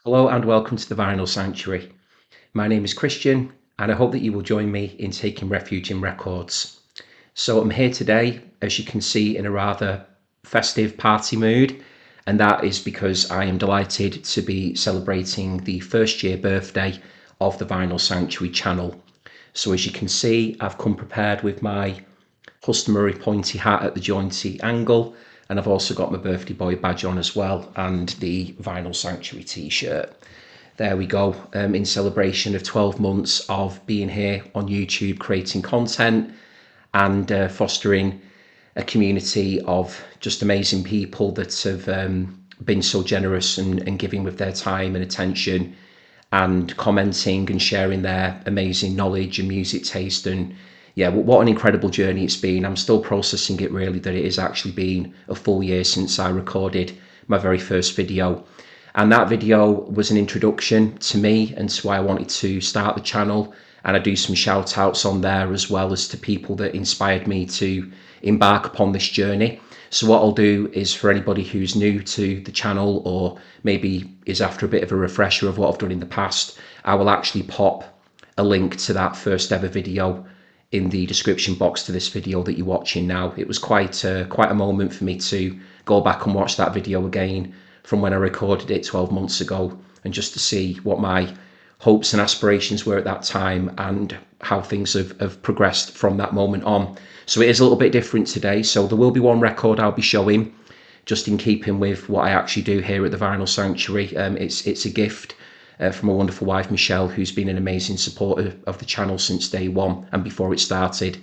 Hello and welcome to the Vinyl Sanctuary. My name is Christian and I hope that you will join me in taking refuge in records. So I'm here today, as you can see, in a rather festive party mood, and that is because I am delighted to be celebrating the first year birthday of the Vinyl Sanctuary channel. So as you can see, I've come prepared with my customary pointy hat at the jointy angle, and I've also got my birthday boy badge on as well, and the Vinyl Sanctuary t-shirt. There we go, in celebration of 12 months of being here on YouTube, creating content and fostering a community of just amazing people that have been so generous and giving with their time and attention and commenting and sharing their amazing knowledge and music taste. And yeah, what an incredible journey it's been. I'm still processing it, really, that it has actually been a full year since I recorded my very first video. And that video was an introduction to me and to why I wanted to start the channel. And I do some shout outs on there as well as to people that inspired me to embark upon this journey. So what I'll do is, for anybody who's new to the channel or maybe is after a bit of a refresher of what I've done in the past, I will actually pop a link to that first ever video in the description box to this video that you're watching now. It was quite a moment for me to go back and watch that video again from when I recorded it 12 months ago, and just to see what my hopes and aspirations were at that time and how things have progressed from that moment on. So it is a little bit different today. So there will be one record I'll be showing, just in keeping with what I actually do here at the Vinyl Sanctuary. It's a gift from a wonderful wife, Michelle, who's been an amazing supporter of the channel since day one and before it started,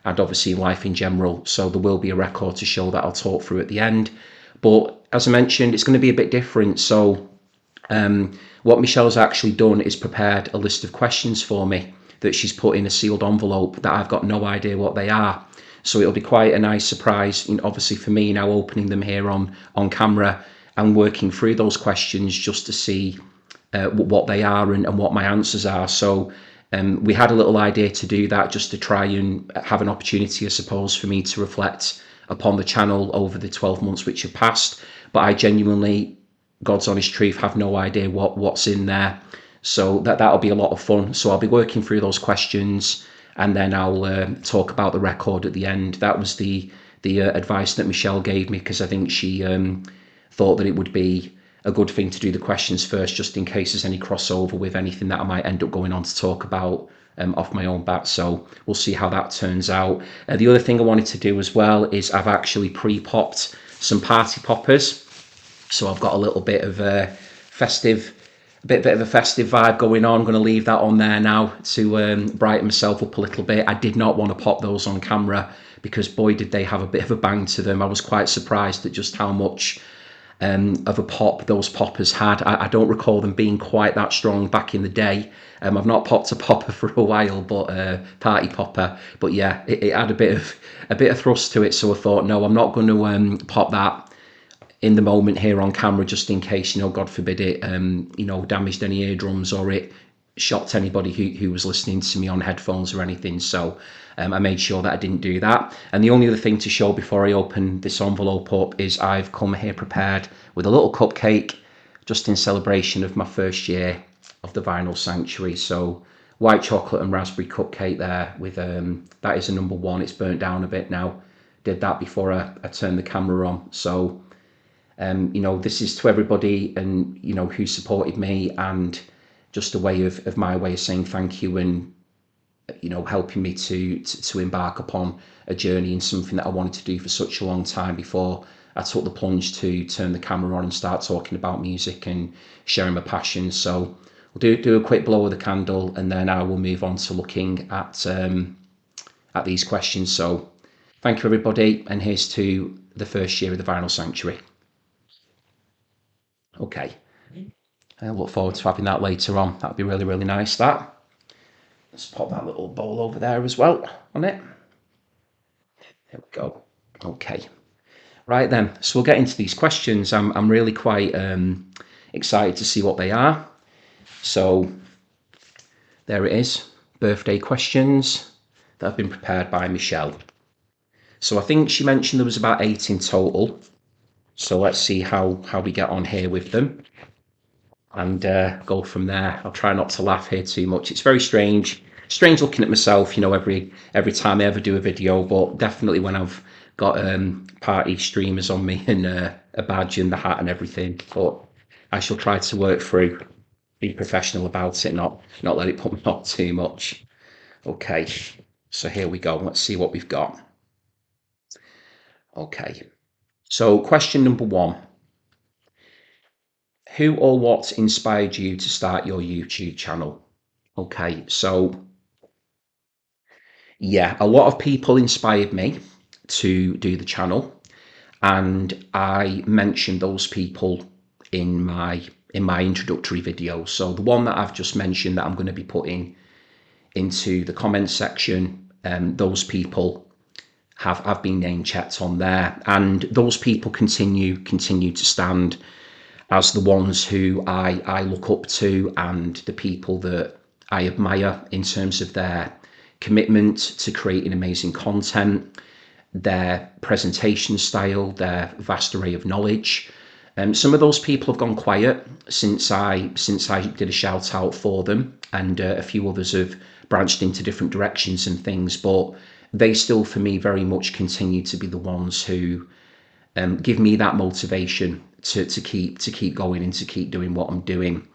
and obviously life in general. So there will be a record to show that I'll talk through at the end. But as I mentioned, it's going to be a bit different. So what Michelle's actually done is prepared a list of questions for me that she's put in a sealed envelope that I've got no idea what they are. So it'll be quite a nice surprise, obviously, for me now, opening them here on camera and working through those questions just to see what they are and what my answers are. So we had a little idea to do that, just to try and have an opportunity, I suppose, for me to reflect upon the channel over the 12 months which have passed. But I genuinely, God's honest truth, have no idea what's in there. So that'll be a lot of fun. So I'll be working through those questions, and then I'll talk about the record at the end. That was the advice that Michelle gave me, because I think she thought that it would be a good thing to do the questions first, just in case there's any crossover with anything that I might end up going on to talk about off my own bat. So we'll see how that turns out. The other thing I wanted to do as well is I've actually pre-popped some party poppers. So I've got a little bit of a festive vibe going on. I'm going to leave that on there now to brighten myself up a little bit. I did not want to pop those on camera because, boy, did they have a bit of a bang to them. I was quite surprised at just how much of a pop those poppers had. I don't recall them being quite that strong back in the day. I've not popped a popper for a while, but party popper. But yeah, it had a bit of thrust to it. So I thought, no, I'm not going to pop that in the moment here on camera, just in case, God forbid it, damaged any eardrums or it shocked anybody who was listening to me on headphones or anything. So I made sure that I didn't do that. And the only other thing to show before I open this envelope up is I've come here prepared with a little cupcake, just in celebration of my first year of the Vinyl Sanctuary. So white chocolate and raspberry cupcake there with that is a number one. It's burnt down a bit now. Did that before I turned the camera on. So this is to everybody and who supported me, and just a way of my way of saying thank you, and helping me to embark upon a journey in something that I wanted to do for such a long time before I took the plunge to turn the camera on and start talking about music and sharing my passion. So we'll do a quick blow of the candle, and then I will move on to looking at these questions. So thank you, everybody, and here's to the first year of the Vinyl Sanctuary. Okay, I look forward to having that later on. That'd be really, really nice, that. Let's pop that little bowl over there as well on it. There we go. Okay. Right then, so we'll get into these questions. I'm really quite excited to see what they are. So there it is. Birthday questions that have been prepared by Michelle. So I think she mentioned there was about 8 in total. So let's see how we get on here with them. and go from there. I'll try not to laugh here too much. It's very strange looking at myself, every time I ever do a video, but definitely when I've got party streamers on me and a badge and the hat and everything. But I shall try to work through, be professional about it, not let it put me off too much. Okay, so here we go. Let's see what we've got. Okay, so question number one. Who or what inspired you to start your YouTube channel? Okay, so yeah, a lot of people inspired me to do the channel, and I mentioned those people in my introductory video. So the one that I've just mentioned that I'm going to be putting into the comments section, those people have been name checked on there, and those people continue to stand as the ones who I look up to, and the people that I admire in terms of their commitment to creating amazing content, their presentation style, their vast array of knowledge. Some of those people have gone quiet since I did a shout out for them, and a few others have branched into different directions and things, but they still, for me, very much continue to be the ones who give me that motivation to keep going and to keep doing what I'm doing.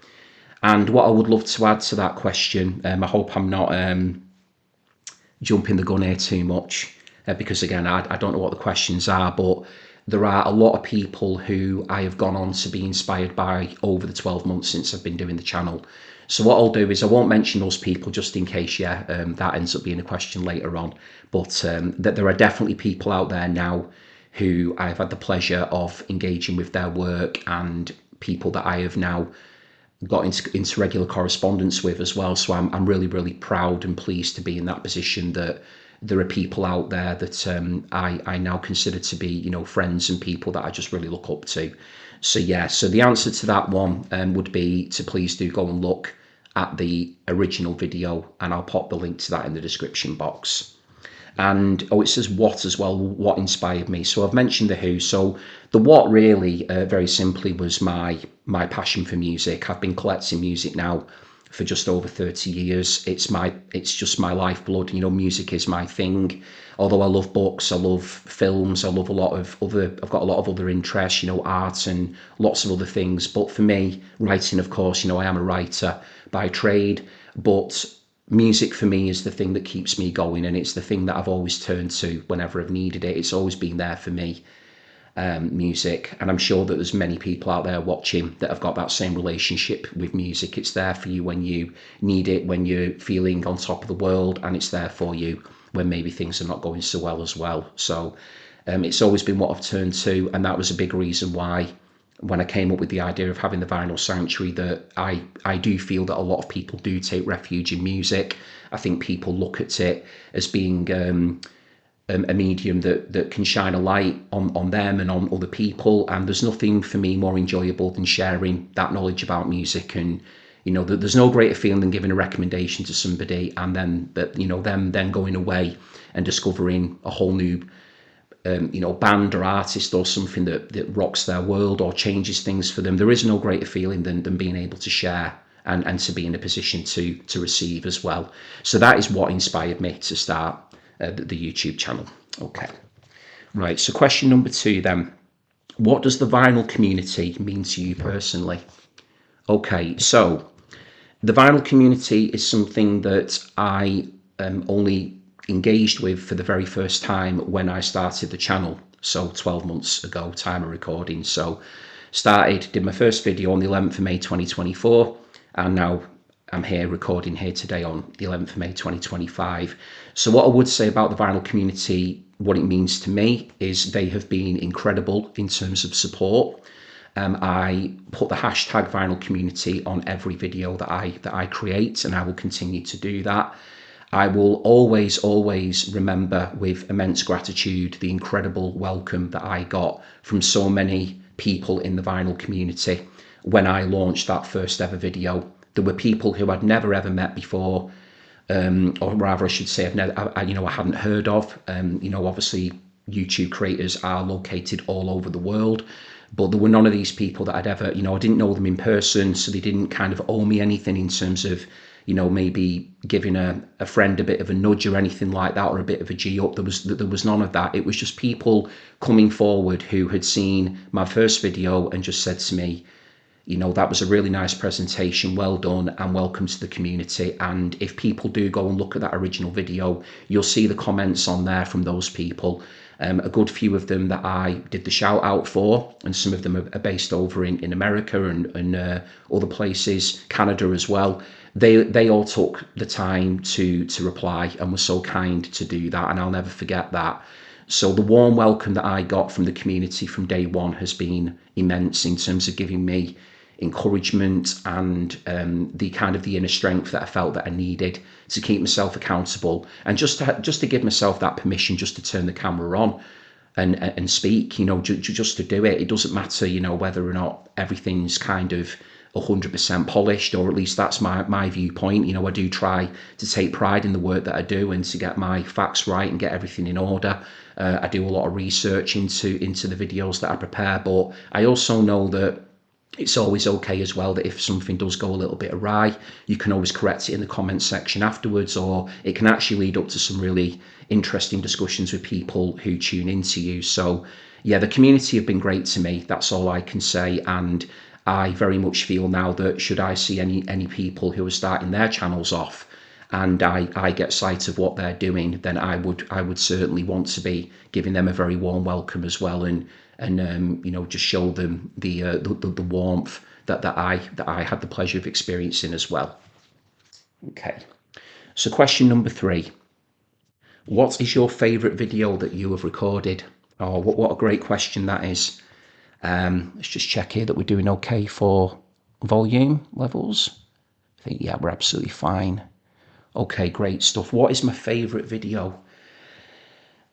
And what I would love to add to that question, I hope I'm not jumping the gun here too much, because again, I don't know what the questions are, but there are a lot of people who I have gone on to be inspired by over the 12 months since I've been doing the channel. So what I'll do is I won't mention those people just in case, that ends up being a question later on. But that there are definitely people out there now who I've had the pleasure of engaging with their work, and people that I have now got into regular correspondence with as well. So I'm really, really proud and pleased to be in that position, that there are people out there that I now consider to be, friends and people that I just really look up to. So yeah, so the answer to that one would be to please do go and look at the original video, and I'll pop the link to that in the description box. And it says what as well, what inspired me. So I've mentioned the who. So the what really, very simply, was my passion for music. I've been collecting music now for just over 30 years. It's just my lifeblood. Music is my thing. Although I love books, I love films, I've got a lot of other interests, art and lots of other things. But for me, writing, of course, I am a writer by trade, but music for me is the thing that keeps me going, and it's the thing that I've always turned to whenever I've needed it. It's always been there for me, music, and I'm sure that there's many people out there watching that have got that same relationship with music. It's there for you when you need it, when you're feeling on top of the world, and it's there for you when maybe things are not going so well as well. So it's always been what I've turned to, and that was a big reason why, when I came up with the idea of having the Vinyl Sanctuary, that I do feel that a lot of people do take refuge in music. I think people look at it as being a medium that can shine a light on them and on other people, and there's nothing for me more enjoyable than sharing that knowledge about music. And there's no greater feeling than giving a recommendation to somebody, and then them then going away and discovering a whole new band or artist or something that rocks their world or changes things for them. There is no greater feeling than being able to share and to be in a position to receive as well. So that is what inspired me to start the YouTube channel. Okay, right, so question number 2 then. What does the vinyl community mean to you personally? Okay, so the vinyl community is something that I only engaged with for the very first time when I started the channel, so 12 months ago, time of recording. So did my first video on the 11th of May 2024, and now I'm here recording here today on the 11th of May 2025. So what I would say about the vinyl community, what it means to me, is they have been incredible in terms of support. I put the hashtag vinyl community on every video that I create, and I will continue to do that. I will always remember with immense gratitude the incredible welcome that I got from so many people in the vinyl community when I launched that first ever video. There were people who I'd never ever met before, or rather I should say I hadn't heard of. Obviously YouTube creators are located all over the world, but there were none of these people that I'd ever, I didn't know them in person, so they didn't kind of owe me anything in terms of, maybe giving a friend a bit of a nudge or anything like that, or a bit of a G up. There was none of that. It was just people coming forward who had seen my first video and just said to me, that was a really nice presentation, well done, and welcome to the community. And if people do go and look at that original video, you'll see the comments on there from those people. A good few of them that I did the shout out for, and some of them are based over in America and other places, Canada as well. They all took the time to reply and were so kind to do that, and I'll never forget that. So the warm welcome that I got from the community from day one has been immense in terms of giving me encouragement and the kind of the inner strength that I felt that I needed to keep myself accountable, and just to give myself that permission just to turn the camera on and speak, just to do it. It doesn't matter, whether or not everything's kind of 100% polished, or at least that's my viewpoint. I do try to take pride in the work that I do and to get my facts right and get everything in order. I do a lot of research into the videos that I prepare, but I also know that it's always okay as well that if something does go a little bit awry, you can always correct it in the comments section afterwards, or it can actually lead up to some really interesting discussions with people who tune into you. So yeah, the community have been great to me. That's all I can say. And I very much feel now that should I see any people who are starting their channels off and I get sight of what they're doing, then I would certainly want to be giving them a very warm welcome as well, and just show them the warmth that I had the pleasure of experiencing as well. Okay, so question number 3: what is your favorite video that you have recorded? Oh, what a great question that is. Let's just check here that we're doing okay for volume levels. I think, yeah, we're absolutely fine. Okay, great stuff. What is my favorite video?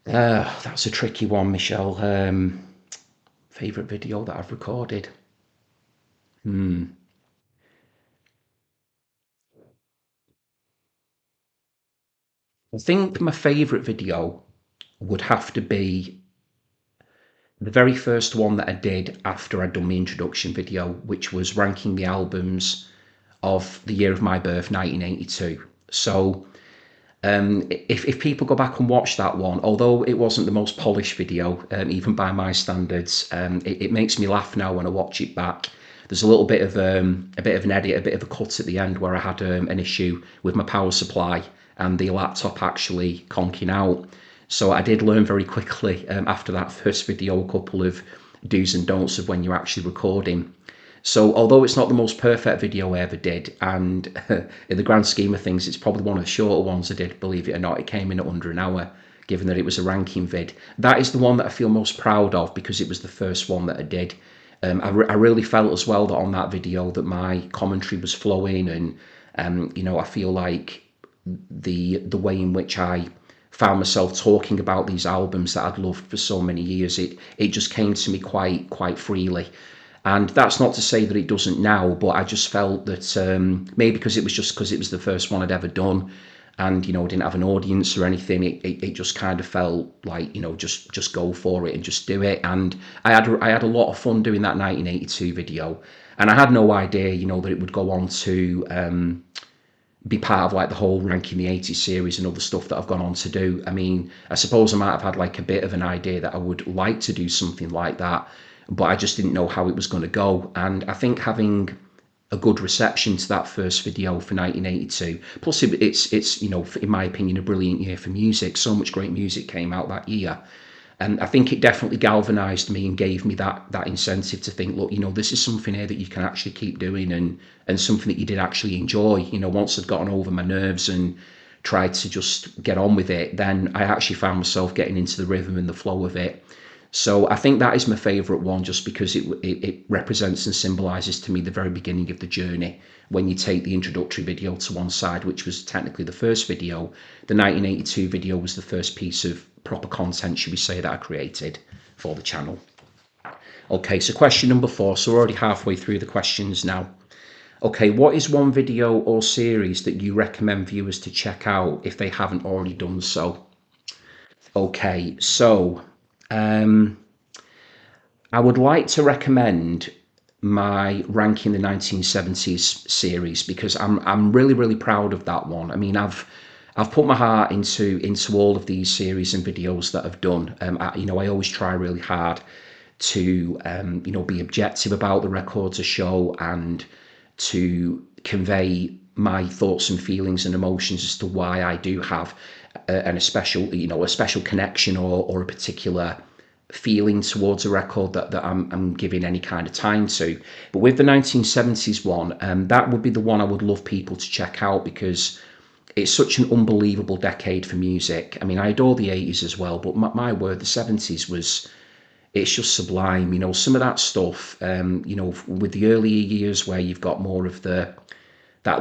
That's a tricky one, Michelle. Favorite video that I've recorded. I think my favorite video would have to be the very first one that I did after I'd done the introduction video, which was ranking the albums of the year of my birth, 1982. So if people go back and watch that one, although it wasn't the most polished video, even by my standards, it makes me laugh now when I watch it back. There's a little bit of an edit, a bit of a cut at the end where I had an issue with my power supply and the laptop actually conking out. So I did learn very quickly after that first video a couple of do's and don'ts of when you're actually recording. So although it's not the most perfect video I ever did, and in the grand scheme of things, it's probably one of the shorter ones I did, believe it or not. It came in at under an hour, given that it was a ranking vid. That is the one that I feel most proud of because it was the first one that I did. I really felt as well that on that video that my commentary was flowing, and I feel like the way in which I found myself talking about these albums that I'd loved for so many years, it just came to me quite freely. And that's not to say that it doesn't now, but I just felt that maybe because it was the first one I'd ever done, and I didn't have an audience or anything, it just kind of felt like just go for it and just do it. And I had a lot of fun doing that 1982 video, and I had no idea that it would go on to be part of like the whole ranking the 80s series and other stuff that I've gone on to do. I mean, I suppose I might have had like a bit of an idea that I would like to do something like that, but I just didn't know how it was going to go. And I think having a good reception to that first video for 1982, plus it's in my opinion a brilliant year for music. So much great music came out that year, and I think it definitely galvanized me and gave me that incentive to think, look, this is something here that you can actually keep doing, and something that you did actually enjoy. Once I'd gotten over my nerves and tried to just get on with it, then I actually found myself getting into the rhythm and the flow of it. So I think that is my favourite one, just because it represents and symbolises to me the very beginning of the journey. When you take the introductory video to one side, which was technically the first video, the 1982 video was the first piece of proper content, should we say, that I created for the channel. Okay, so question number 4. So we're already halfway through the questions now. Okay, what is one video or series that you recommend viewers to check out if they haven't already done so? Okay, so I would like to recommend my Ranking the 1970s series because I'm really really proud of that one. I mean, I've put my heart into all of these series and videos that I've done. I always try really hard to be objective about the records I show and to convey my thoughts and feelings and emotions as to why I do have a special connection or a particular feeling towards a record that I'm giving any kind of time to. But with the 1970s one, that would be the one I would love people to check out because it's such an unbelievable decade for music. I mean, I adore the 80s as well, but my word, the 70s was, it's just sublime. Some of that stuff, with the earlier years where you've got more of that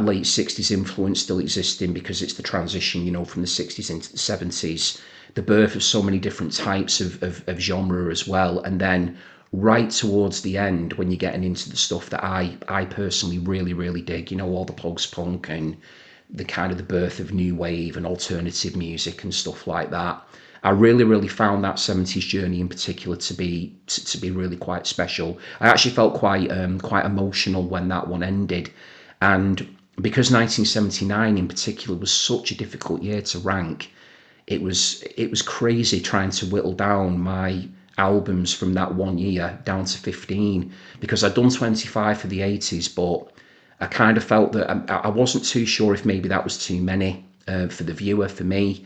late 60s influence still existing because it's the transition, from the 60s into the 70s, the birth of so many different types of genre as well. And then right towards the end, when you're getting into the stuff that I personally really, really dig, all the post-punk and the kind of the birth of new wave and alternative music and stuff like that. I really, really found that 70s journey in particular to be really quite special. I actually felt quite emotional when that one ended, and because 1979 in particular was such a difficult year to rank, it was crazy trying to whittle down my albums from that one year down to 15 because I'd done 25 for the 80s, but I kind of felt that I wasn't too sure if maybe that was too many for the viewer, for me,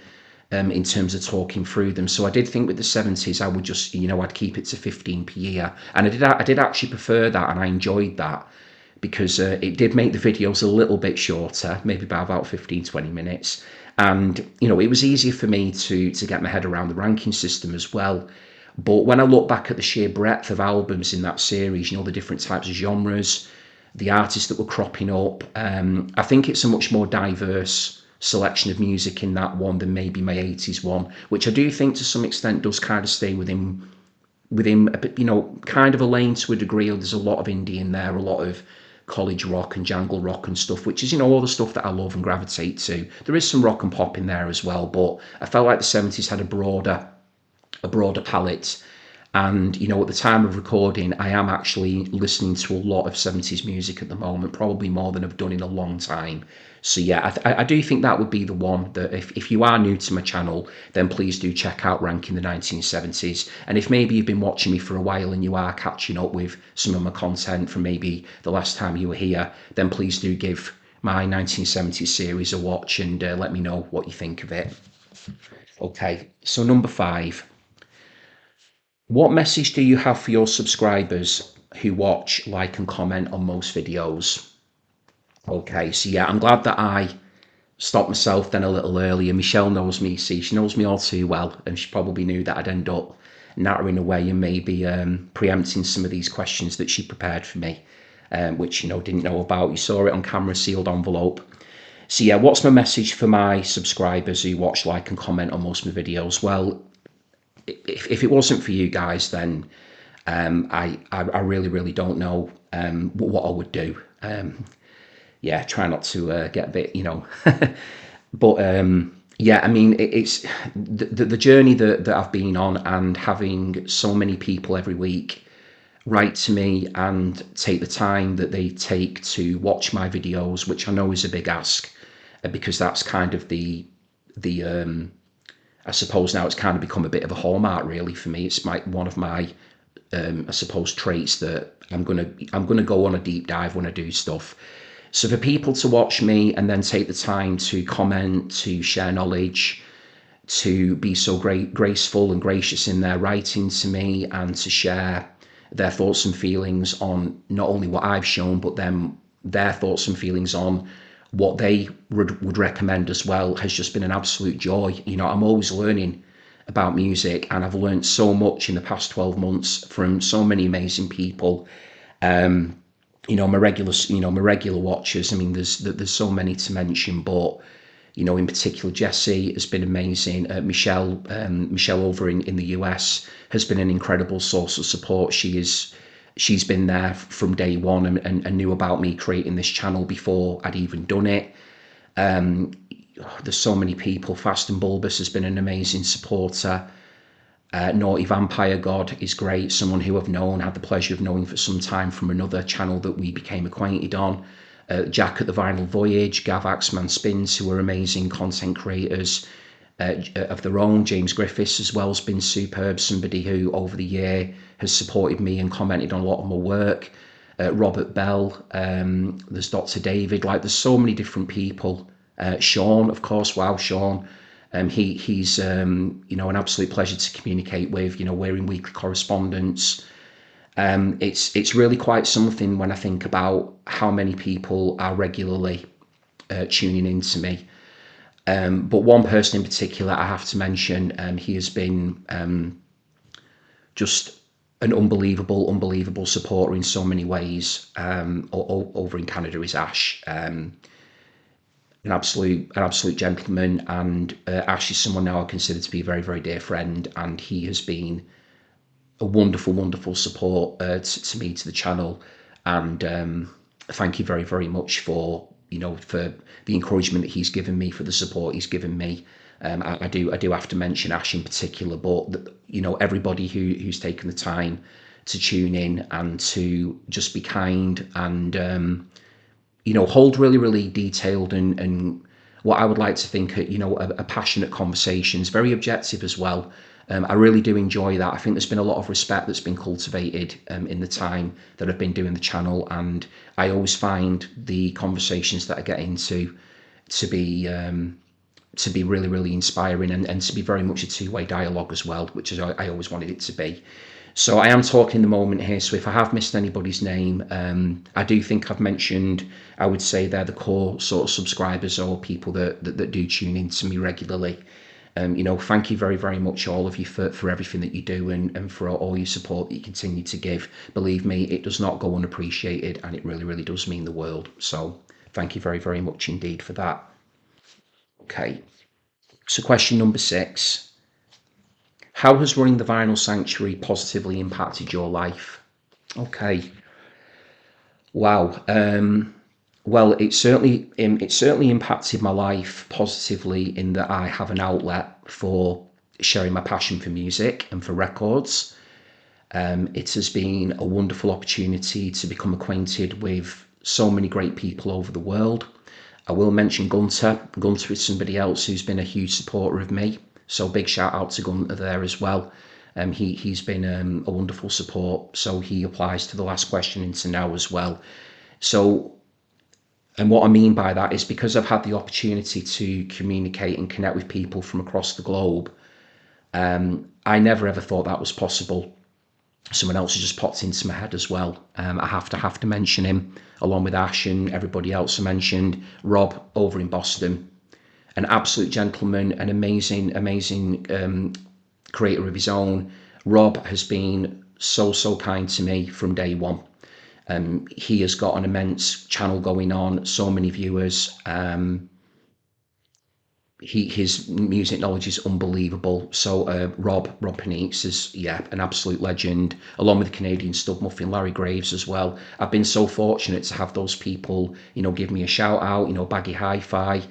in terms of talking through them. So I did think with the 70s, I would just, I'd keep it to 15 per year. And I did actually prefer that, and I enjoyed that because it did make the videos a little bit shorter, maybe by about 15-20 minutes. And, it was easier for me to get my head around the ranking system as well. But when I look back at the sheer breadth of albums in that series, the different types of genres, the artists that were cropping up. I think it's a much more diverse selection of music in that one than maybe my 80s one, which I do think to some extent does kind of stay within a bit, kind of a lane to a degree. There's a lot of indie in there, a lot of college rock and jangle rock and stuff, which is, all the stuff that I love and gravitate to. There is some rock and pop in there as well, but I felt like the 70s had a broader palette. And, at the time of recording, I am actually listening to a lot of 70s music at the moment, probably more than I've done in a long time. So, yeah, I do think that would be the one that if you are new to my channel, then please do check out Ranking the 1970s. And if maybe you've been watching me for a while and you are catching up with some of my content from maybe the last time you were here, then please do give my 1970s series a watch and let me know what you think of it. Okay, so number 5. What message do you have for your subscribers who watch, like, and comment on most videos? Okay, so yeah, I'm glad that I stopped myself then a little earlier. Michelle knows me, she knows me all too well, and she probably knew that I'd end up nattering away and maybe preempting some of these questions that she prepared for me, which, didn't know about. You saw it on camera, sealed envelope. So yeah, what's my message for my subscribers who watch, like, and comment on most of my videos? Well, if it wasn't for you guys, then I really, really don't know what I would do. Yeah, try not to get a bit, but yeah, I mean, it's the journey that I've been on, and having so many people every week write to me and take the time that they take to watch my videos, which I know is a big ask, because that's kind of the I suppose now it's kind of become a bit of a hallmark really for me. It's one of my I suppose traits that I'm gonna go on a deep dive when I do stuff. So for people to watch me and then take the time to comment, to share knowledge, to be so graceful and gracious in their writing to me, and to share their thoughts and feelings on not only what I've shown, but then their thoughts and feelings on what they would recommend as well, has just been an absolute joy. I'm always learning about music, and I've learned so much in the past 12 months from so many amazing people. My regular watchers. I mean, there's so many to mention, but in particular, Jessie has been amazing. Michelle over in the US has been an incredible source of support. She's been there from day one and knew about me creating this channel before I'd even done it. There's so many people. Fast and Bulbous has been an amazing supporter. Naughty Vampire God is great, someone who I've known, had the pleasure of knowing for some time from another channel that we became acquainted on. Jack at the Vinyl Voyage, Gav Axman Spins, who are amazing content creators of their own. James Griffiths as well has been superb, somebody who over the year has supported me and commented on a lot of my work. Robert Bell, there's Dr. David, like there's so many different people. Sean, of course, wow, Sean. He's an absolute pleasure to communicate with. We're in weekly correspondence. It's really quite something when I think about how many people are regularly tuning in to me. But one person in particular I have to mention, he has been just an unbelievable supporter in so many ways. Over in Canada is Ash, an absolute gentleman, and Ash is someone now I consider to be a very dear friend, and he has been a wonderful support to me, to the channel, and thank you very much for for the encouragement that he's given me, for the support he's given me. I do have to mention Ash in particular, but everybody who's taken the time to tune in and to just be kind and hold really detailed and what I would like to think are passionate conversations, very objective as well. I really do enjoy that. I think there's been a lot of respect that's been cultivated in the time that I've been doing the channel, and I always find the conversations that I get into to be really inspiring, and to be very much a two-way dialogue as well, which is I always wanted it to be. So I am talking the moment here, so if I have missed anybody's name, I do think I've mentioned, I would say they're the core sort of subscribers or people that do tune in to me regularly. Thank you very much, all of you, for everything that you do, and for all your support that you continue to give. Believe me, it does not go unappreciated, and it really does mean the world. So thank you very much indeed for that. Okay, so question number 6. How has running the Vinyl Sanctuary positively impacted your life? Okay. Wow. Well, it certainly impacted my life positively in that I have an outlet for sharing my passion for music and for records. It has been a wonderful opportunity to become acquainted with so many great people over the world. I will mention Gunter. Gunter is somebody else who's been a huge supporter of me. So big shout out to Gunter there as well. He's been a wonderful support. So he applies to the last question into now as well. So, and what I mean by that is because I've had the opportunity to communicate and connect with people from across the globe, I never ever thought that was possible. Someone else has just popped into my head as well. I have to mention him, along with Ash and everybody else I mentioned. Rob over in Boston, an absolute gentleman, an amazing creator of his own. Rob has been so kind to me from day one. He has got an immense channel going on, so many viewers. His music knowledge is unbelievable. So Rob Panitz is an absolute legend, along with the Canadian stud muffin Larry Graves as well. I've been so fortunate to have those people give me a shout out, Baggy Hi-Fi.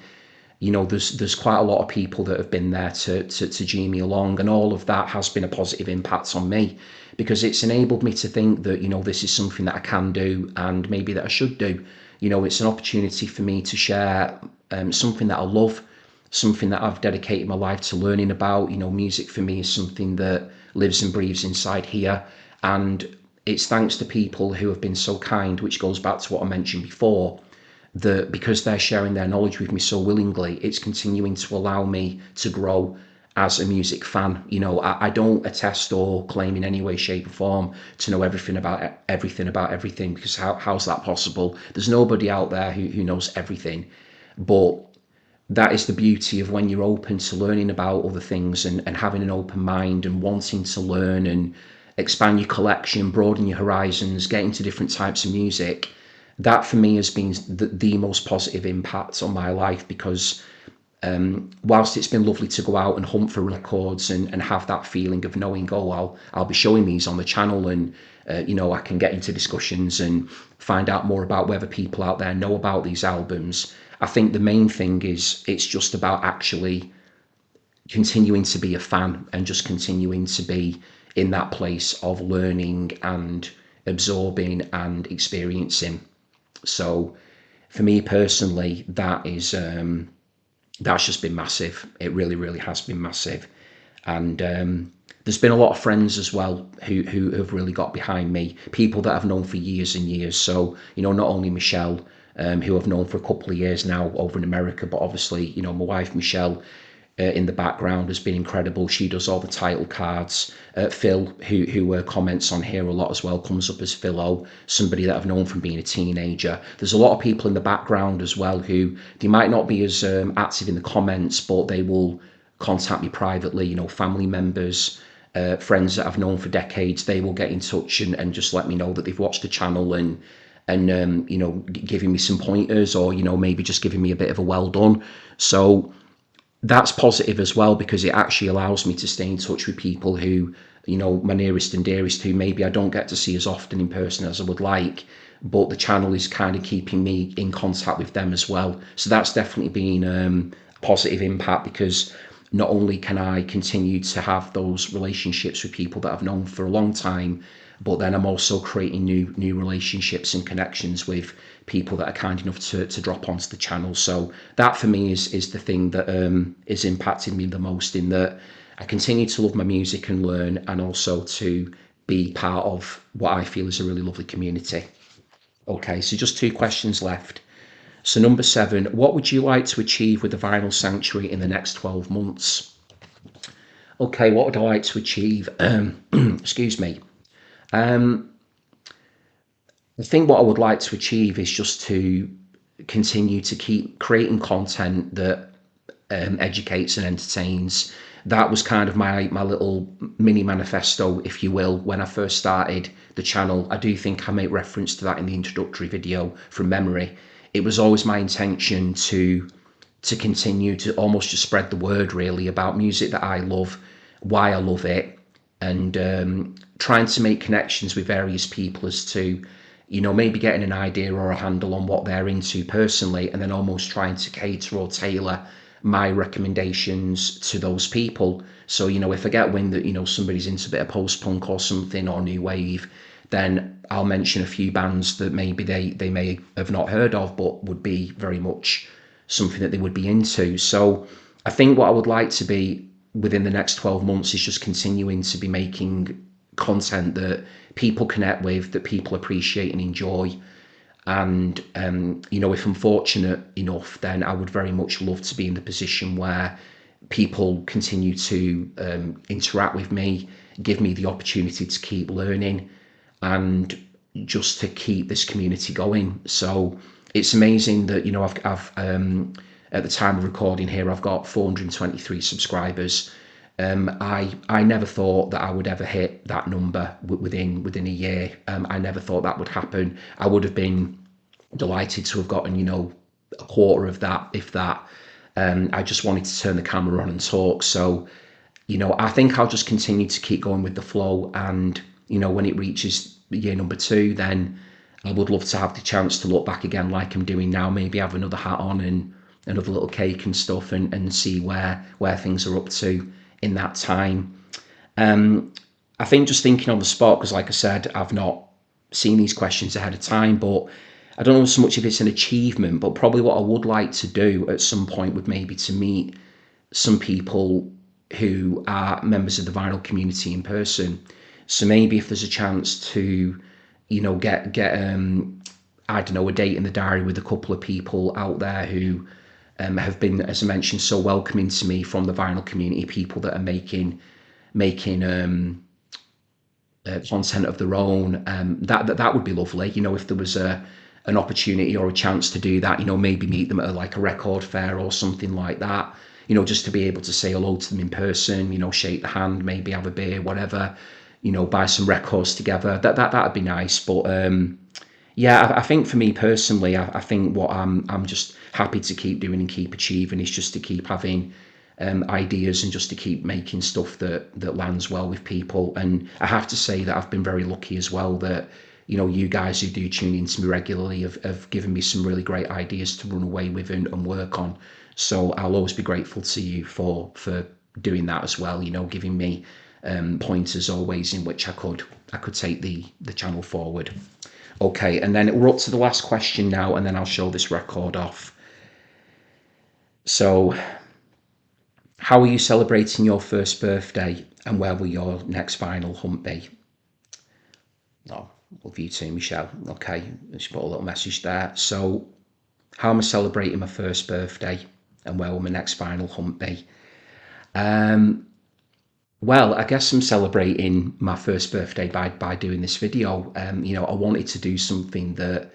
There's quite a lot of people that have been there to G me along, and all of that has been a positive impact on me, because it's enabled me to think that this is something that I can do, and maybe that I should do. It's an opportunity for me to share something that I love, something that I've dedicated my life to learning about. Music for me is something that lives and breathes inside here, and it's thanks to people who have been so kind, which goes back to what I mentioned before, that because they're sharing their knowledge with me so willingly, it's continuing to allow me to grow as a music fan. I don't attest or claim in any way, shape or form to know everything about everything, because how's that possible? There's nobody out there who knows everything. But that is the beauty of when you're open to learning about other things, and having an open mind and wanting to learn and expand your collection, broaden your horizons, get into different types of music. That for me has been the most positive impact on my life, because whilst it's been lovely to go out and hunt for records and have that feeling of knowing, I'll be showing these on the channel, and I can get into discussions and find out more about whether people out there know about these albums. I think the main thing is it's just about actually continuing to be a fan and just continuing to be in that place of learning and absorbing and experiencing. So for me personally, that's just been massive. It really, really has been massive. And there's been a lot of friends as well who have really got behind me, people that I've known for years and years. So, not only Michelle, who I've known for a couple of years now over in America, but obviously, my wife Michelle in the background has been incredible. She does all the title cards. Phil, who comments on here a lot as well, comes up as Philo, somebody that I've known from being a teenager. There's a lot of people in the background as well who they might not be as active in the comments, but they will contact me privately. Family members, friends that I've known for decades, they will get in touch and just let me know that they've watched the channel and giving me some pointers, or maybe just giving me a bit of a well done. So that's positive as well, because it actually allows me to stay in touch with people who, my nearest and dearest, who maybe I don't get to see as often in person as I would like, but the channel is kind of keeping me in contact with them as well. So that's definitely been a positive impact, because not only can I continue to have those relationships with people that I've known for a long time, but then I'm also creating new relationships and connections with people that are kind enough to drop onto the channel. So that for me is the thing that is impacting me the most, in that I continue to love my music and learn, and also to be part of what I feel is a really lovely community. Okay, so just 2 questions left. So number 7, what would you like to achieve with the Vinyl Sanctuary in the next 12 months? Okay, what would I like to achieve? Excuse me. I think what I would like to achieve is just to continue to keep creating content that educates and entertains. That was kind of my little mini manifesto, if you will, when I first started the channel. I do think I make reference to that in the introductory video from memory. It was always my intention to continue to almost just spread the word, really, about music that I love, why I love it, and trying to make connections with various people as to, maybe getting an idea or a handle on what they're into personally, and then almost trying to cater or tailor my recommendations to those people. So, if I get wind that, somebody's into a bit of post-punk or something, or new wave, then I'll mention a few bands that maybe they may have not heard of, but would be very much something that they would be into. So I think what I would like to be within the next 12 months is just continuing to be making content that people connect with, that people appreciate and enjoy. And, if I'm fortunate enough, then I would very much love to be in the position where people continue to interact with me, give me the opportunity to keep learning, and just to keep this community going. So it's amazing that, I've at the time of recording here, I've got 423 subscribers. I never thought that I would ever hit that number within a year. I never thought that would happen. I would have been delighted to have gotten, a quarter of that, if that. I just wanted to turn the camera on and talk. So, I think I'll just continue to keep going with the flow. And, when it reaches year number 2, then I would love to have the chance to look back again like I'm doing now, maybe have another hat on and another little cake and stuff, and see where things are up to in that time. I think just thinking on the spot, because like I said, I've not seen these questions ahead of time, but I don't know so much if it's an achievement, but probably what I would like to do at some point would maybe to meet some people who are members of the vinyl community in person. So maybe if there's a chance to, get I don't know, a date in the diary with a couple of people out there who have been, as I mentioned, so welcoming to me from the vinyl community, people that are making content of their own. That would be lovely. If there was an opportunity or a chance to do that, maybe meet them at like a record fair or something like that. Just to be able to say hello to them in person. Shake the hand, maybe have a beer, whatever. Buy some records together. That'd be nice. But yeah, I think for me personally, I think what I'm just happy to keep doing and keep achieving is just to keep having ideas, and just to keep making stuff that lands well with people. And I have to say that I've been very lucky as well that, you guys who do tune in to me regularly have given me some really great ideas to run away with and work on. So I'll always be grateful to you for doing that as well, giving me pointers or ways in which I could take the channel forward. Okay, and then we're up to the last question now, and then I'll show this record off. So, how are you celebrating your first birthday, and where will your next final hunt be? Oh, love you too, Michelle. Okay, just put a little message there. So, how am I celebrating my first birthday, and where will my next final hunt be? Well, I guess I'm celebrating my first birthday by doing this video. I wanted to do something that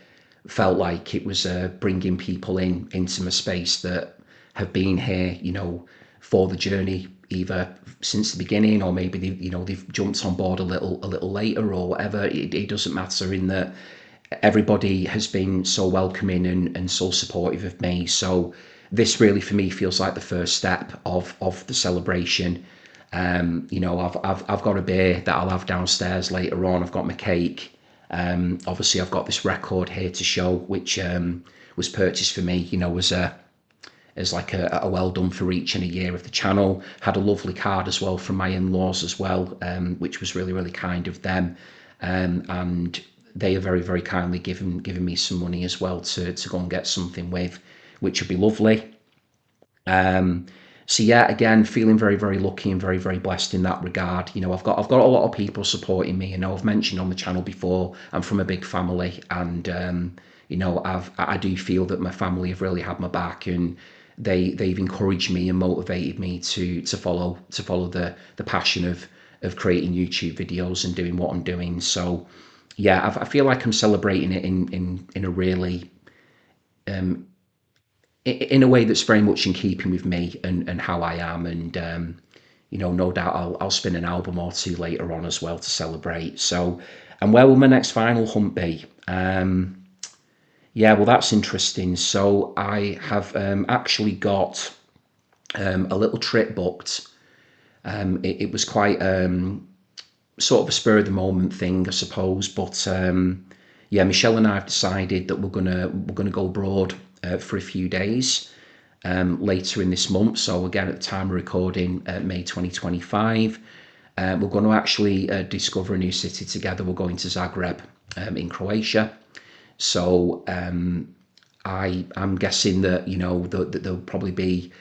felt like it was bringing people into my space that have been here, for the journey, either since the beginning, or maybe they've jumped on board a little later, or whatever. It doesn't matter, in that everybody has been so welcoming and so supportive of me. So this really, for me, feels like the first step of the celebration. I've got a beer that I'll have downstairs later on. I've got my cake. Obviously, I've got this record here to show, which was purchased for me, as like a well done for reaching a year of the channel. Had a lovely card as well from my in-laws as well, which was really, really kind of them. And they are very, very kindly given me some money as well to go and get something with, which would be lovely. So yeah, again, feeling very, very lucky and very, very blessed in that regard. I've got a lot of people supporting me. I've mentioned on the channel before, I'm from a big family, and I do feel that my family have really had my back, and they've encouraged me and motivated me to follow the passion of creating YouTube videos and doing what I'm doing. So yeah, I feel like I'm celebrating it in a really in a way that's very much in keeping with me and how I am. And no doubt I'll spin an album or two later on as well to celebrate. So, and where will my next final hunt be? Yeah, well, that's interesting. So I have actually got a little trip booked. It was quite sort of a spur of the moment thing, I suppose. But yeah, Michelle and I have decided that we're gonna go abroad for a few days later in this month. So again, at the time of recording, May 2025, we're going to actually discover a new city together. We're going to Zagreb in Croatia. So I'm guessing that there'll probably be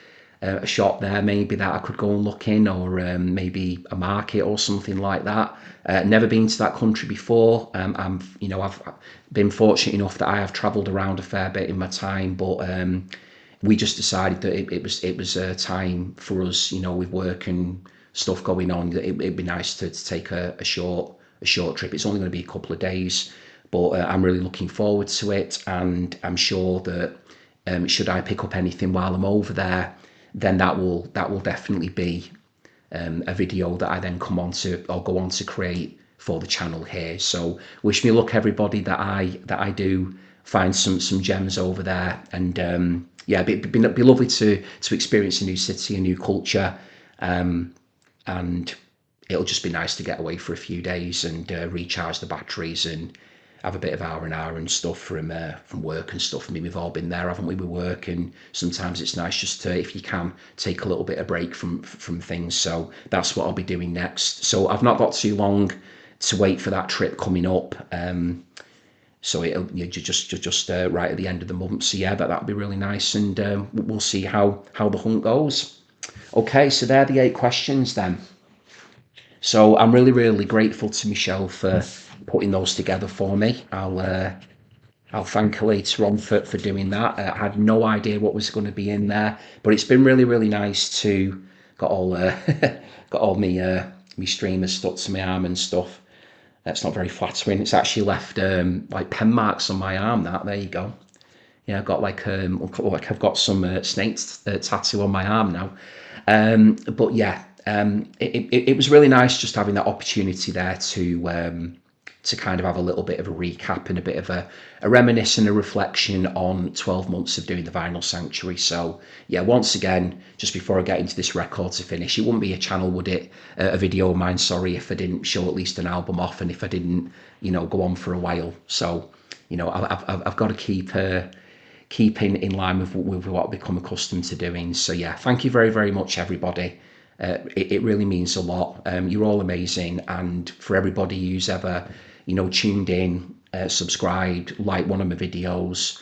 a shop there maybe that I could go and look in, or maybe a market or something like that. Never been to that country before. I've been fortunate enough that I have travelled around a fair bit in my time, but we just decided that it was a time for us, with work and stuff going on, that it'd be nice to take a short trip. It's only going to be a couple of days, but I'm really looking forward to it, and I'm sure that should I pick up anything while I'm over there, then that will definitely be a video that I then go on to create for the channel here. So wish me luck, everybody, that I do find some gems over there. And yeah, it'd be lovely to experience a new city, a new culture, and it'll just be nice to get away for a few days and recharge the batteries and have a bit of R&R and stuff from work and stuff. I mean, we've all been there, haven't we, with work? And sometimes it's nice just to, if you can, take a little bit of break from things. So that's what I'll be doing next. So I've not got too long to wait for that trip coming up. So it'll just right at the end of the month. So yeah, that'll be really nice, and we'll see how the hunt goes. Okay, so they're the 8 questions then. So I'm really, really grateful to Michelle for putting those together for me. I'll thank her later on for doing that. I had no idea what was going to be in there, but it's been really, really nice to got all me streamers stuck to my arm and stuff. That's not very flattering. It's actually left like pen marks on my arm. There you go. Yeah, I've got like I've got some snakes tattoo on my arm now. But yeah, it was really nice just having that opportunity there to kind of have a little bit of a recap and a bit of a reminisce and a reflection on 12 months of doing the Vinyl Sanctuary. So yeah, once again, just before I get into this record to finish, it wouldn't be a channel, would it? A video of mine, sorry, if I didn't show at least an album off, and if I didn't, go on for a while. So, I've got to keep in line with what I've become accustomed to doing. So yeah, thank you very, very much, everybody. It really means a lot. You're all amazing, and for everybody who's ever, tuned in, subscribed, liked one of my videos,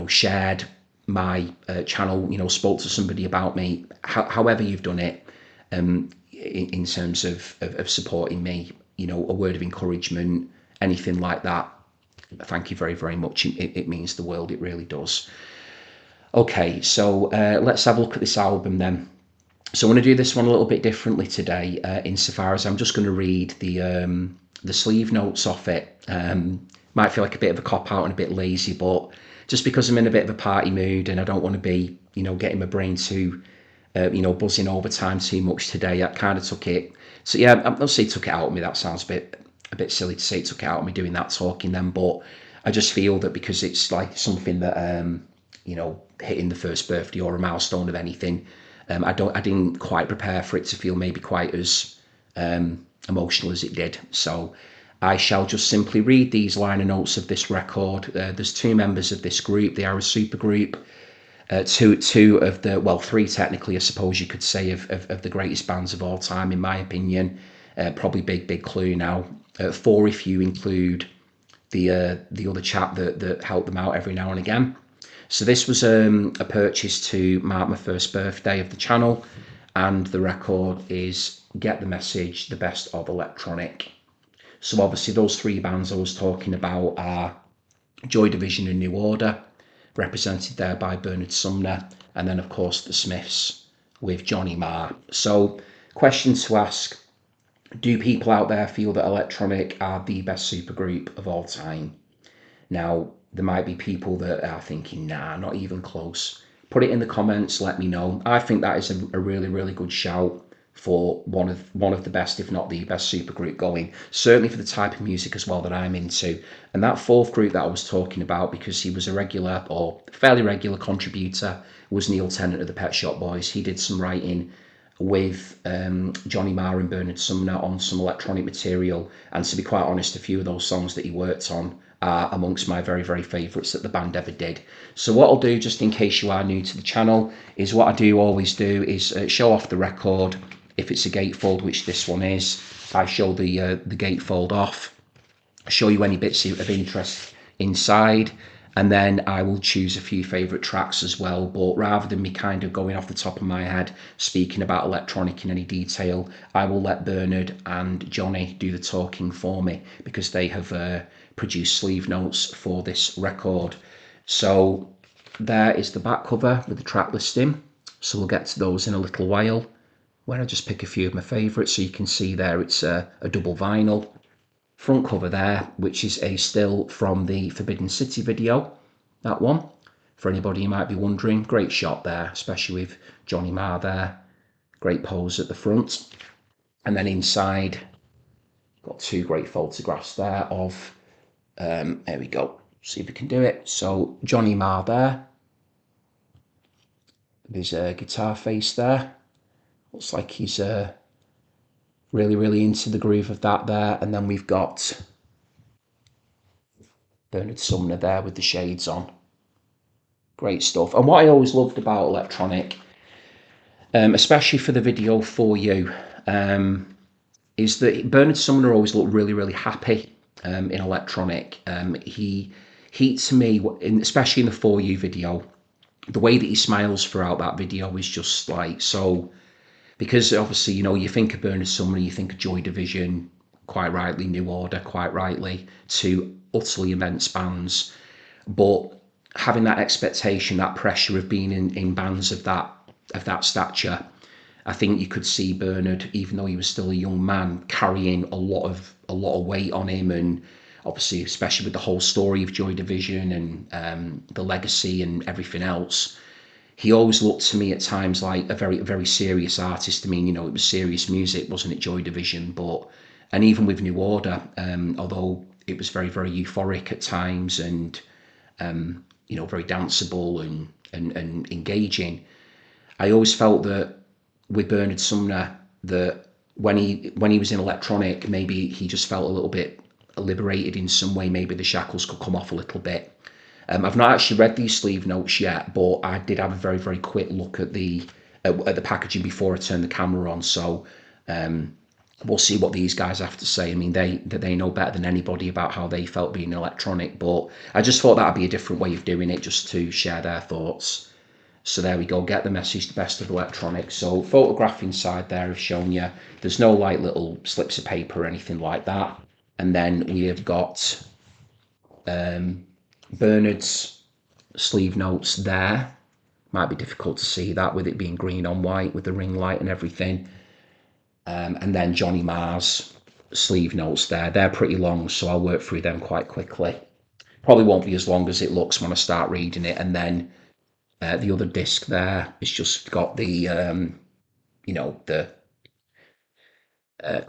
shared my channel, spoke to somebody about me, however you've done it, in terms of supporting me, a word of encouragement, anything like that. Thank you very, very much. It means the world. It really does. Okay, so let's have a look at this album then. So I want to do this one a little bit differently today, insofar as I'm just going to read the sleeve notes off it. Might feel like a bit of a cop out and a bit lazy, but just because I'm in a bit of a party mood and I don't want to be, getting my brain too, buzzing overtime too much today, I kind of took it. So yeah, I'm not saying took it out of me. That sounds a bit silly to say it took it out of me doing that talking then, but I just feel that because it's like something that hitting the first birthday or a milestone of anything. I didn't quite prepare for it to feel maybe quite as emotional as it did. So I shall just simply read these liner notes of this record. There's two members of this group. They are a super group. Two of the, well, three technically, I suppose you could say, of the greatest bands of all time, in my opinion. Probably Big Clue now. Four if you include the other chap that helped them out every now and again. So this was a purchase to mark my first birthday of the channel, and the record is Get the Message, the best of electronic. So obviously those three bands I was talking about are Joy Division and New Order, represented there by Bernard Sumner, and then of course the Smiths with Johnny Marr. So question to ask, do people out there feel that electronic are the best supergroup of all time? Now, there might be people that are thinking, nah, not even close. Put it in the comments, let me know. I think that is a really, really good shout for one of the best, if not the best supergroup going. Certainly for the type of music as well that I'm into. And that fourth group that I was talking about, because he was a regular or fairly regular contributor, was Neil Tennant of the Pet Shop Boys. He did some writing with Johnny Marr and Bernard Sumner on some electronic material, and to be quite honest, a few of those songs that he worked on are amongst my very, very favourites that the band ever did. So what I'll do, just in case you are new to the channel, is what I do always do is show off the record. If it's a gatefold, which this one is, I show the gatefold off, show you any bits of interest inside, and then I will choose a few favourite tracks as well. But rather than me kind of going off the top of my head speaking about electronic in any detail, I will let Bernard and Johnny do the talking for me, because they have produced sleeve notes for this record. So there is the back cover with the track listing. So we'll get to those in a little while, where I just pick a few of my favourites. So you can see there it's a double vinyl. Front cover there, which is a still from the Forbidden City video, that one, for anybody who might be wondering. Great shot there, especially with Johnny Marr there. Great pose at the front. And then inside, got two great photographs there of, there we go, see if we can do it. So Johnny Marr there, there's a guitar face there. Looks like he's really, really into the groove of that there. And then we've got Bernard Sumner there with the shades on. Great stuff. And what I always loved about electronic, especially for the video For You, is that Bernard Sumner always looked really, really happy in electronic. He to me, especially in the For You video, the way that he smiles throughout that video is just like so. Because obviously, you think of Bernard Sumner, you think of Joy Division, quite rightly, New Order, quite rightly, two utterly immense bands. But having that expectation, that pressure of being in bands of that stature, I think you could see Bernard, even though he was still a young man, carrying a lot of weight on him, and obviously, especially with the whole story of Joy Division and the legacy and everything else. He always looked to me at times like a very, very serious artist. I mean, it was serious music, wasn't it, Joy Division? And even with New Order, although it was very, very euphoric at times and, very danceable and engaging, I always felt that with Bernard Sumner, that when he was in electronic, maybe he just felt a little bit liberated in some way. Maybe the shackles could come off a little bit. I've not actually read these sleeve notes yet, but I did have a very, very quick look at the at the packaging before I turned the camera on. So we'll see what these guys have to say. I mean, they know better than anybody about how they felt being electronic, but I just thought that'd be a different way of doing it, just to share their thoughts. So there we go, get the message, the best of electronics. So photograph inside there, I've shown you. There's no like little slips of paper or anything like that. And then we have got Bernard's sleeve notes there. Might be difficult to see that with it being green on white with the ring light and everything. And then Johnny Marr's sleeve notes there. They're pretty long, so I'll work through them quite quickly. Probably won't be as long as it looks when I start reading it. And then the other disc there has just got the the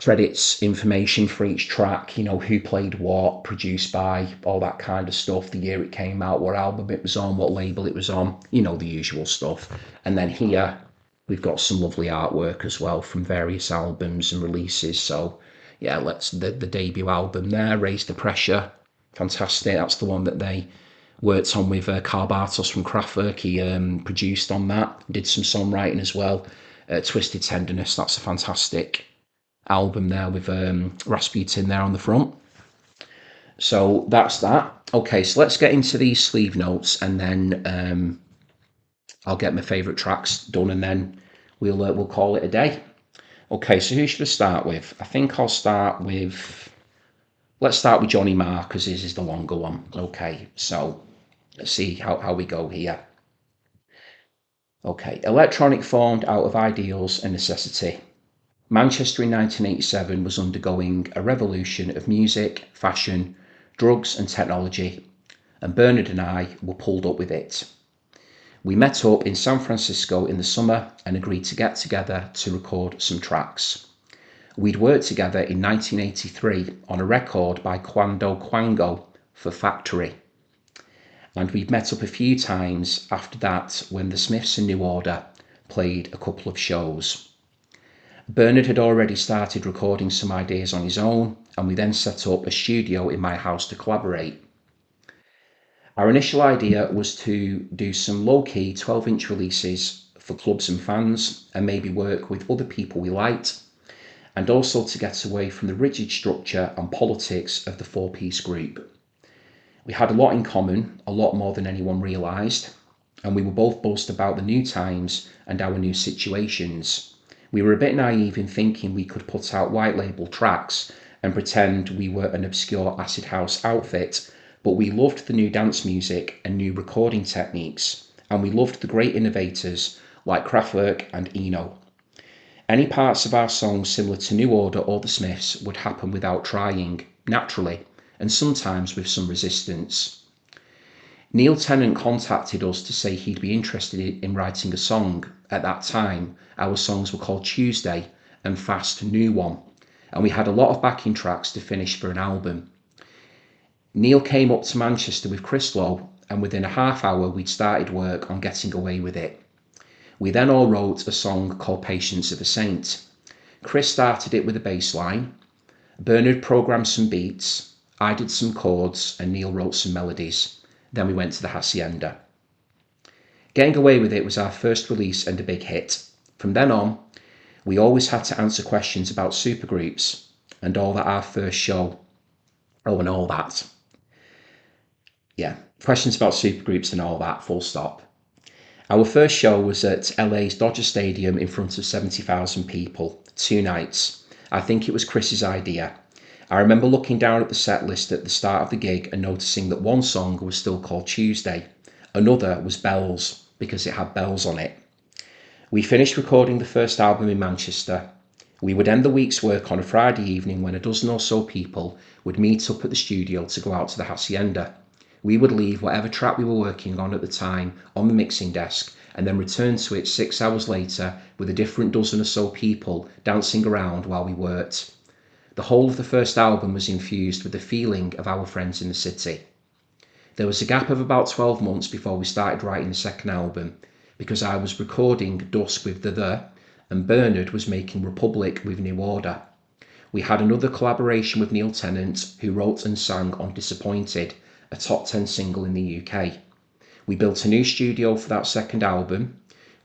credits information for each track, who played what, produced by, all that kind of stuff, the year it came out, what album it was on, what label it was on, the usual stuff. And then here we've got some lovely artwork as well from various albums and releases. So yeah, the debut album there, Raise the Pressure, fantastic. That's the one that they worked on with Carl Bartos from Kraftwerk. He produced on that, did some songwriting as well. Twisted Tenderness, that's a fantastic album there with Rasputin there on the front. So that's that. Okay, so let's get into these sleeve notes, and then I'll get my favourite tracks done, and then we'll call it a day. Okay, so who should I start with? I think let's start with Johnny Marr, because his is the longer one. Okay, so let's see how we go here. Okay, electronic formed out of ideals and necessity. Manchester in 1987 was undergoing a revolution of music, fashion, drugs and technology, and Bernard and I were pulled up with it. We met up in San Francisco in the summer and agreed to get together to record some tracks. We'd worked together in 1983 on a record by Quando Quango for Factory. And we'd met up a few times after that when the Smiths and New Order played a couple of shows. Bernard had already started recording some ideas on his own, and we then set up a studio in my house to collaborate. Our initial idea was to do some low-key 12-inch releases for clubs and fans, and maybe work with other people we liked, and also to get away from the rigid structure and politics of the four-piece group. We had a lot in common, a lot more than anyone realised, and we were both buzzed about the new times and our new situations. We were a bit naive in thinking we could put out white label tracks and pretend we were an obscure acid house outfit, but we loved the new dance music and new recording techniques, and we loved the great innovators like Kraftwerk and Eno. Any parts of our songs similar to New Order or the Smiths would happen without trying, naturally, and sometimes with some resistance. Neil Tennant contacted us to say he'd be interested in writing a song. At that time, our songs were called Tuesday and Fast New One, and we had a lot of backing tracks to finish for an album. Neil came up to Manchester with Chris Lowe, and within a half hour we'd started work on getting away with it. We then all wrote a song called Patience of a Saint. Chris started it with a bass line, Bernard programmed some beats, I did some chords, and Neil wrote some melodies. Then we went to the Hacienda. Getting Away With It was our first release and a big hit. From then on, we always had to answer questions about supergroups and all that our first show. Oh, and all that. Yeah, questions about supergroups and all that, full stop. Our first show was at LA's Dodger Stadium in front of 70,000 people, 2 nights. I think it was Chris's idea. I remember looking down at the set list at the start of the gig and noticing that one song was still called Tuesday. Another was Bells, because it had bells on it. We finished recording the first album in Manchester. We would end the week's work on a Friday evening when a dozen or so people would meet up at the studio to go out to the Hacienda. We would leave whatever track we were working on at the time on the mixing desk and then return to it 6 hours later with a different dozen or so people dancing around while we worked. The whole of the first album was infused with the feeling of our friends in the city. There was a gap of about 12 months before we started writing the second album, because I was recording Dusk with The, and Bernard was making Republic with New Order. We had another collaboration with Neil Tennant, who wrote and sang on Disappointed, a top 10 single in the UK. We built a new studio for that second album.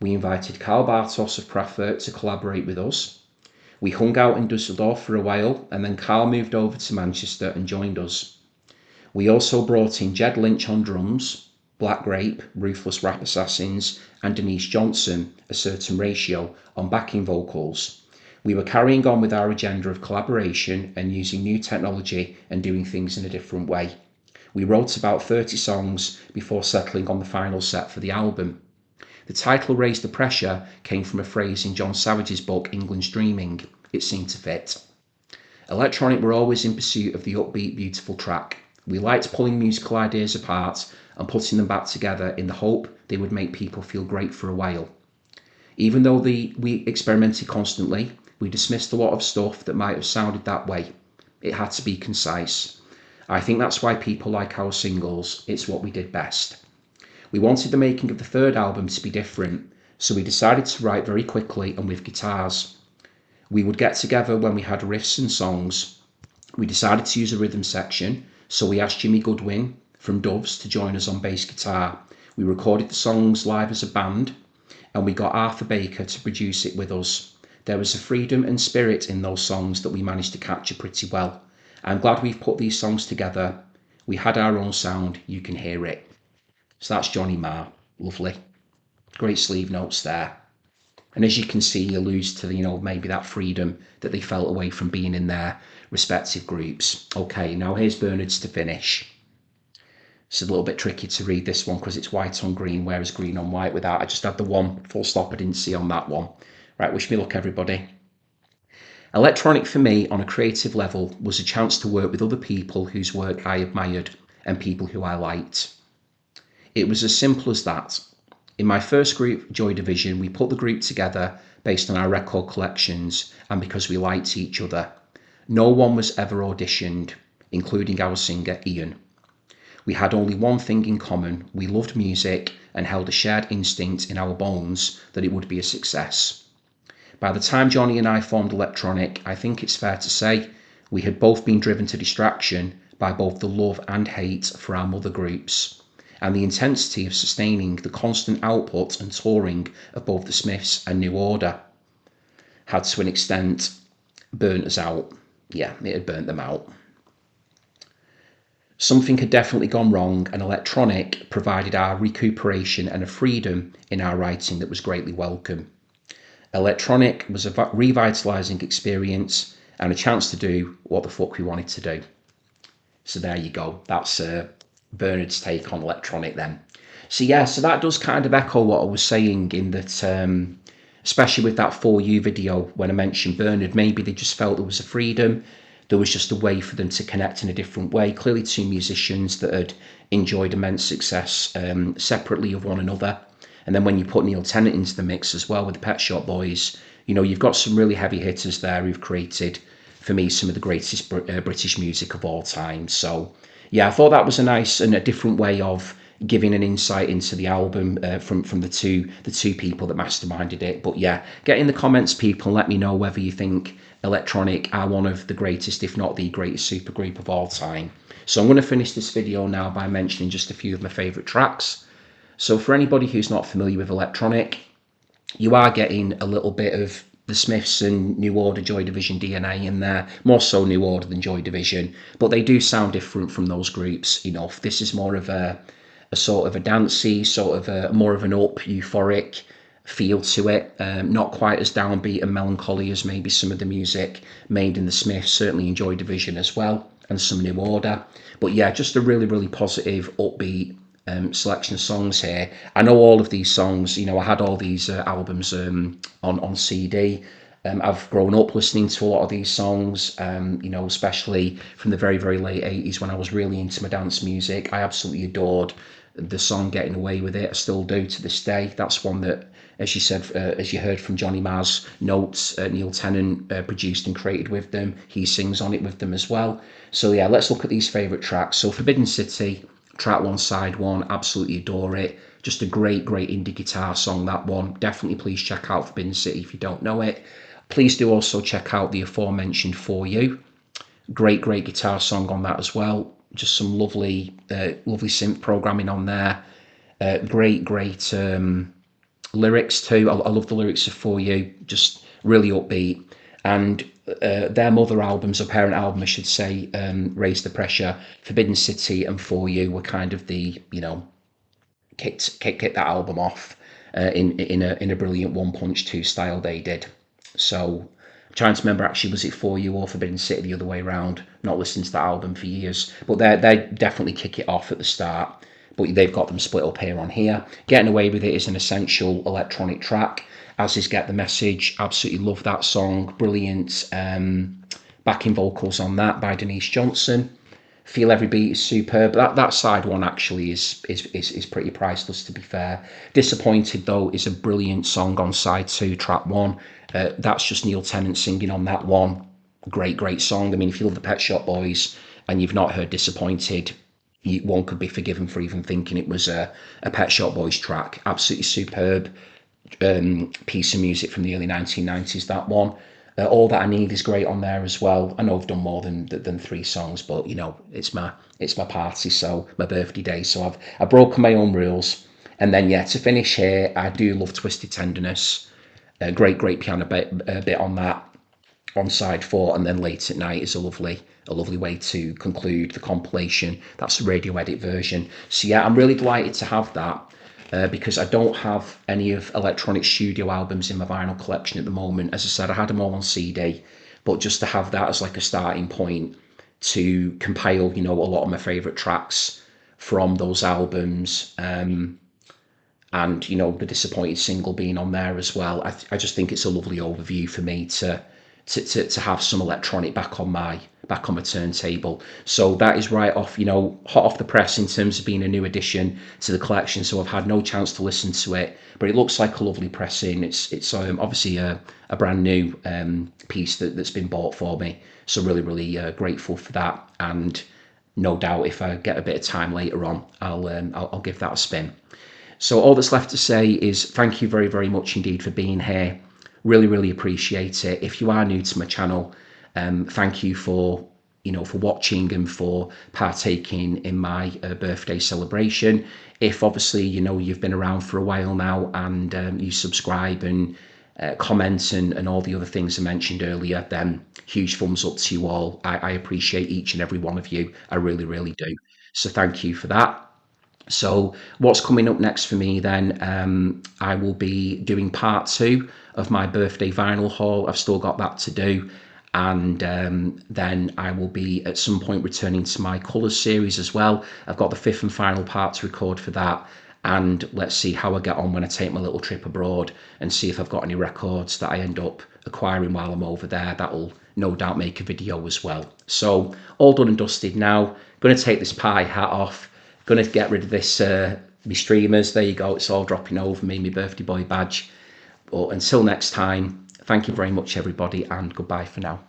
We invited Carl Bartos of Praffert to collaborate with us. We hung out in Dusseldorf for a while, and then Carl moved over to Manchester and joined us. We also brought in Jed Lynch on drums, Black Grape, Ruthless Rap Assassins, and Denise Johnson, A Certain Ratio, on backing vocals. We were carrying on with our agenda of collaboration and using new technology and doing things in a different way. We wrote about 30 songs before settling on the final set for the album. The title Raise the Pressure came from a phrase in John Savage's book England's Dreaming. It seemed to fit. Electronic were always in pursuit of the upbeat, beautiful track. We liked pulling musical ideas apart and putting them back together in the hope they would make people feel great for a while. Even though we experimented constantly, we dismissed a lot of stuff that might have sounded that way. It had to be concise. I think that's why people like our singles. It's what we did best. We wanted the making of the third album to be different, so we decided to write very quickly and with guitars. We would get together when we had riffs and songs. We decided to use a rhythm section, so we asked Jimmy Goodwin from Doves to join us on bass guitar. We recorded the songs live as a band, and we got Arthur Baker to produce it with us. There was a freedom and spirit in those songs that we managed to capture pretty well. I'm glad we've put these songs together. We had our own sound, you can hear it. So that's Johnny Marr, lovely. Great sleeve notes there. And as you can see, he alludes to, maybe that freedom that they felt away from being in their respective groups. Okay, now here's Bernard's to finish. It's a little bit tricky to read this one because it's white on green, whereas green on white without. I just had the one full stop I didn't see on that one. Right, wish me luck, everybody. Electronic for me, on a creative level, was a chance to work with other people whose work I admired and people who I liked. It was as simple as that. In my first group, Joy Division, we put the group together based on our record collections and because we liked each other. No one was ever auditioned, including our singer Ian. We had only one thing in common. We loved music and held a shared instinct in our bones that it would be a success. By the time Johnny and I formed Electronic, I think it's fair to say we had both been driven to distraction by both the love and hate for our mother groups, and the intensity of sustaining the constant output and touring of both the Smiths and New Order had to an extent burnt us out. Yeah, it had burnt them out. Something had definitely gone wrong, and Electronic provided our recuperation and a freedom in our writing that was greatly welcome. Electronic was a revitalising experience and a chance to do what the fuck we wanted to do. So there you go. That's Bernard's take on Electronic then. So that does kind of echo what I was saying in that, especially with that For You video when I mentioned Bernard, maybe they just felt there was a freedom. There was just a way for them to connect in a different way. Clearly two musicians that had enjoyed immense success separately of one another. And then when you put Neil Tennant into the mix as well with the Pet Shop Boys, you've got some really heavy hitters there who've created, for me, some of the greatest British music of all time. So, I thought that was a nice and a different way of giving an insight into the album from the two people that masterminded it. But get in the comments, people, and let me know whether you think Electronic are one of the greatest, if not the greatest supergroup of all time. So I'm going to finish this video now by mentioning just a few of my favourite tracks. So for anybody who's not familiar with Electronic, you are getting a little bit of the Smiths and New Order, Joy Division DNA in there, more so New Order than Joy Division, but they do sound different from those groups enough. This is more of a sort of a dancey, sort of a more of an up, euphoric feel to it, not quite as downbeat and melancholy as maybe some of the music made in the Smiths, certainly in Joy Division as well, and some New Order. But just a really, really positive, upbeat selection of songs here. I know all of these songs, I had all these albums on CD. I've grown up listening to a lot of these songs, especially from the very, very late 80s when I was really into my dance music. I absolutely adored the song Getting Away With It. I still do to this day. That's one that, as you said, as you heard from Johnny Marr's notes, Neil Tennant produced and created with them. He sings on it with them as well. So let's look at these favourite tracks. So Forbidden City, track 1, side 1, absolutely adore it. Just a great, great indie guitar song, that one. Definitely please check out Forbidden City if you don't know it. Please do also check out the aforementioned For You. Great, great guitar song on that as well. Just some lovely, lovely synth programming on there. Great, lyrics too. I love the lyrics of For You, just really upbeat. And their mother albums, or parent album, I should say, Raise the Pressure, Forbidden City, and For You were kind of the, kicked that album off in a brilliant one punch two style they did. So I'm trying to remember, actually, was it For You or Forbidden City the other way around? Not listened to that album for years, but they definitely kick it off at the start. But they've got them split up here on here. Getting Away with It is an essential electronic track, as is Get the Message. Absolutely love that song. Brilliant backing vocals on that by Denise Johnson. Feel Every Beat is superb. That side one actually is pretty priceless, to be fair. Disappointed Though is a brilliant song on side two, track one. That's just Neil Tennant singing on that one. Great song. I mean, if you love the Pet Shop Boys and you've not heard Disappointed, one could be forgiven for even thinking it was a Pet Shop Boys track. Absolutely superb piece of music from the early 1990s, that one. All That I Need is great on there as well. I know I've done more than 3 songs, but it's my party, so my birthday day. So I've broken my own rules. And then to finish here, I do love Twisted Tenderness. Great piano bit on that, on side 4, and then Late at Night is a lovely way to conclude the compilation. That's the radio edit version. So I'm really delighted to have that. Because I don't have any of Electronic Studio albums in my vinyl collection at the moment. As I said, I had them all on CD, but just to have that as like a starting point to compile, a lot of my favourite tracks from those albums, and the Disappointed single being on there as well. I just think it's a lovely overview for me to have some electronic back on my turntable. So that is right off, hot off the press in terms of being a new addition to the collection. So I've had no chance to listen to it, but it looks like a lovely pressing. It's obviously a brand new piece that's been bought for me. So really grateful for that. And no doubt if I get a bit of time later on, I'll give that a spin. So all that's left to say is thank you very much indeed for being here. Really appreciate it. If you are new to my channel, thank you for watching and for partaking in my birthday celebration. If obviously you've been around for a while now and you subscribe and comment and all the other things I mentioned earlier, then huge thumbs up to you all. I appreciate each and every one of you. I really do. So thank you for that. So what's coming up next for me then? I will be doing part 2 of my birthday vinyl haul. I've still got that to do. And then I will be at some point returning to my colours series as well. I've got the 5th and final part to record for that. And let's see how I get on when I take my little trip abroad and see if I've got any records that I end up acquiring while I'm over there. That'll no doubt make a video as well. So all done and dusted now. Going to take this pie hat off. Going to get rid of this, my streamers. There you go. It's all dropping over me, my birthday boy badge. But until next time, thank you very much, everybody, and goodbye for now.